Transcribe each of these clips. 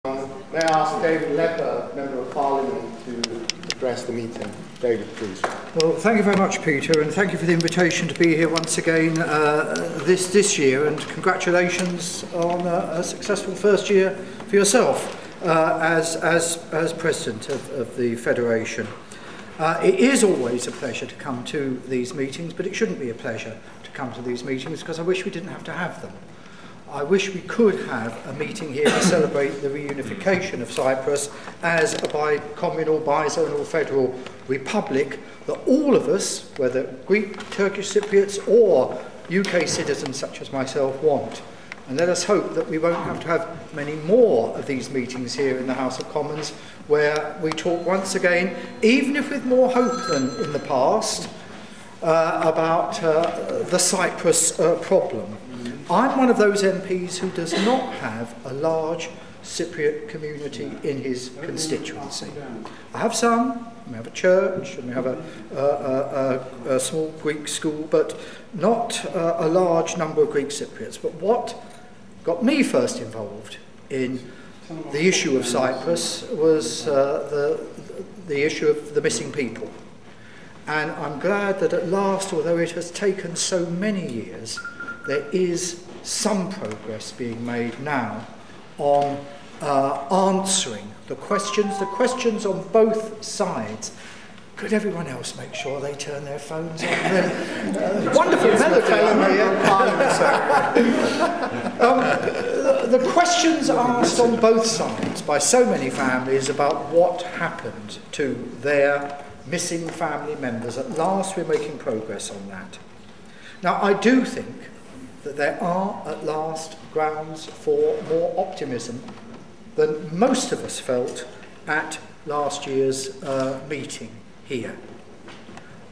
May I ask David Lepper, Member of Parliament, to address the meeting. David, please. Well, thank you very much, Peter, and thank you for the invitation to be here once again this year, and congratulations on a successful first year for yourself as President of the Federation. It is always a pleasure to come to these meetings, but it shouldn't be a pleasure to come to these meetings because I wish we didn't have to have them. I wish we could have a meeting here to celebrate the reunification of Cyprus as a bi-communal, bi-zonal federal republic that all of us, whether Greek, Turkish Cypriots or UK citizens such as myself, want. And let us hope that we won't have to have many more of these meetings here in the House of Commons where we talk once again, even if with more hope than in the past, about the Cyprus problem. I'm one of those MPs who does not have a large Cypriot community in his constituency. I have some, we have a church, and we have a small Greek school, but not a large number of Greek Cypriots. But what got me first involved in the issue of Cyprus was the issue of the missing people. And I'm glad that at last, although it has taken so many years, there is some progress being made now on answering the questions on both sides. Could everyone else make sure they turn their phones on? Wonderful melody. The questions asked on both sides by so many families about what happened to their missing family members. At last we're making progress on that. Now I do think that there are at last grounds for more optimism than most of us felt at last year's meeting here.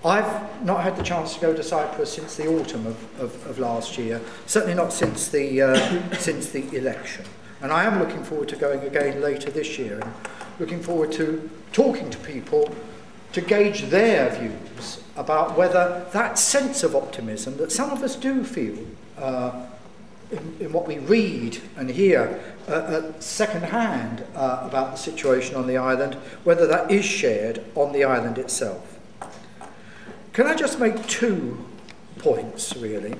I've not had the chance to go to Cyprus since the autumn of last year, certainly not since the election. And I am looking forward to going again later this year and looking forward to talking to people to gauge their views about whether that sense of optimism that some of us do feel in what we read and hear second hand about the situation on the island, whether that is shared on the island itself. Can I just make 2 points, really?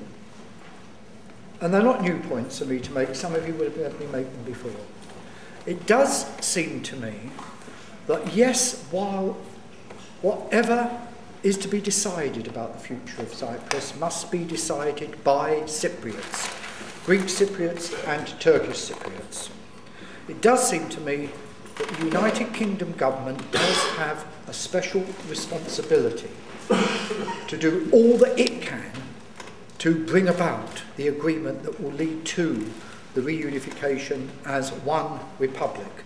And they're not new points for me to make. Some of you would have heard me make them before. It does seem to me that, yes, while whatever is to be decided about the future of Cyprus must be decided by Cypriots, Greek Cypriots and Turkish Cypriots. It does seem to me that the United Kingdom government does have a special responsibility to do all that it can to bring about the agreement that will lead to the reunification as one republic.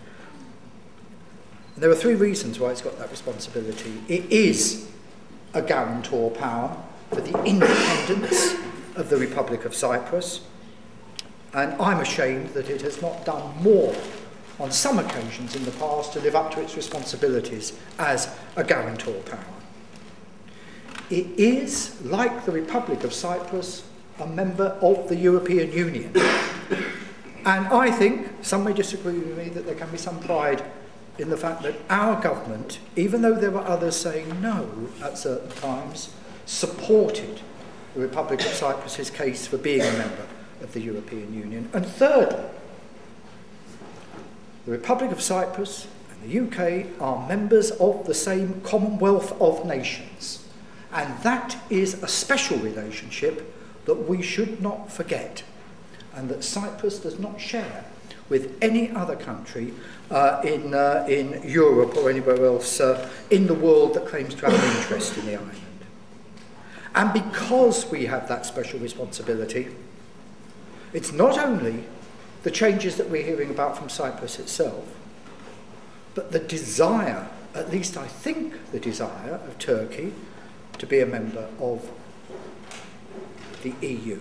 And there are 3 reasons why it's got that responsibility. It is a guarantor power for the independence of the Republic of Cyprus, and I'm ashamed that it has not done more on some occasions in the past to live up to its responsibilities as a guarantor power. It is, like the Republic of Cyprus, a member of the European Union. And I think, some may disagree with me, that there can be some pride in the fact that our government, even though there were others saying no at certain times, supported the Republic of Cyprus's case for being a member of the European Union. And thirdly, the Republic of Cyprus and the UK are members of the same Commonwealth of Nations. And that is a special relationship that we should not forget, and that Cyprus does not share with any other country in Europe or anywhere else in the world that claims to have an interest in the island. And because we have that special responsibility, it's not only the changes that we're hearing about from Cyprus itself, but the desire, at least I think the desire of Turkey to be a member of the EU,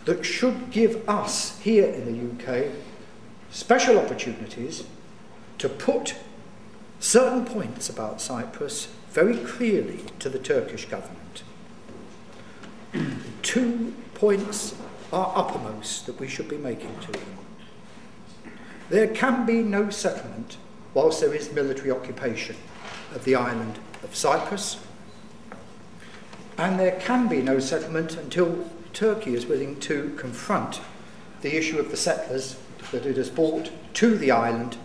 that should give us here in the UK special opportunities to put certain points about Cyprus very clearly to the Turkish government. 2 points are uppermost that we should be making to them. There can be no settlement whilst there is military occupation of the island of Cyprus, and there can be no settlement until Turkey is willing to confront the issue of the settlers that it has brought to the island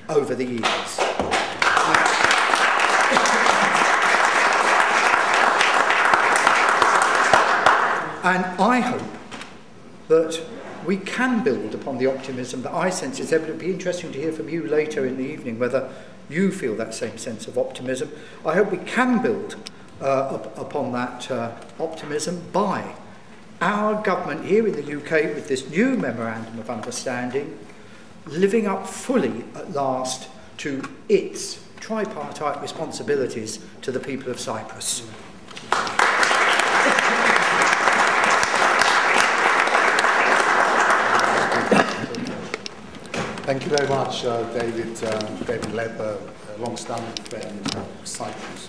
over the years. And I hope that we can build upon the optimism that I sense is evident. It would be interesting to hear from you later in the evening whether you feel that same sense of optimism. I hope we can build upon that optimism by our government here in the UK, with this new Memorandum of Understanding, living up fully at last to its tripartite responsibilities to the people of Cyprus. Thank you very much, David Lepper, a long-standing friend of Cyprus.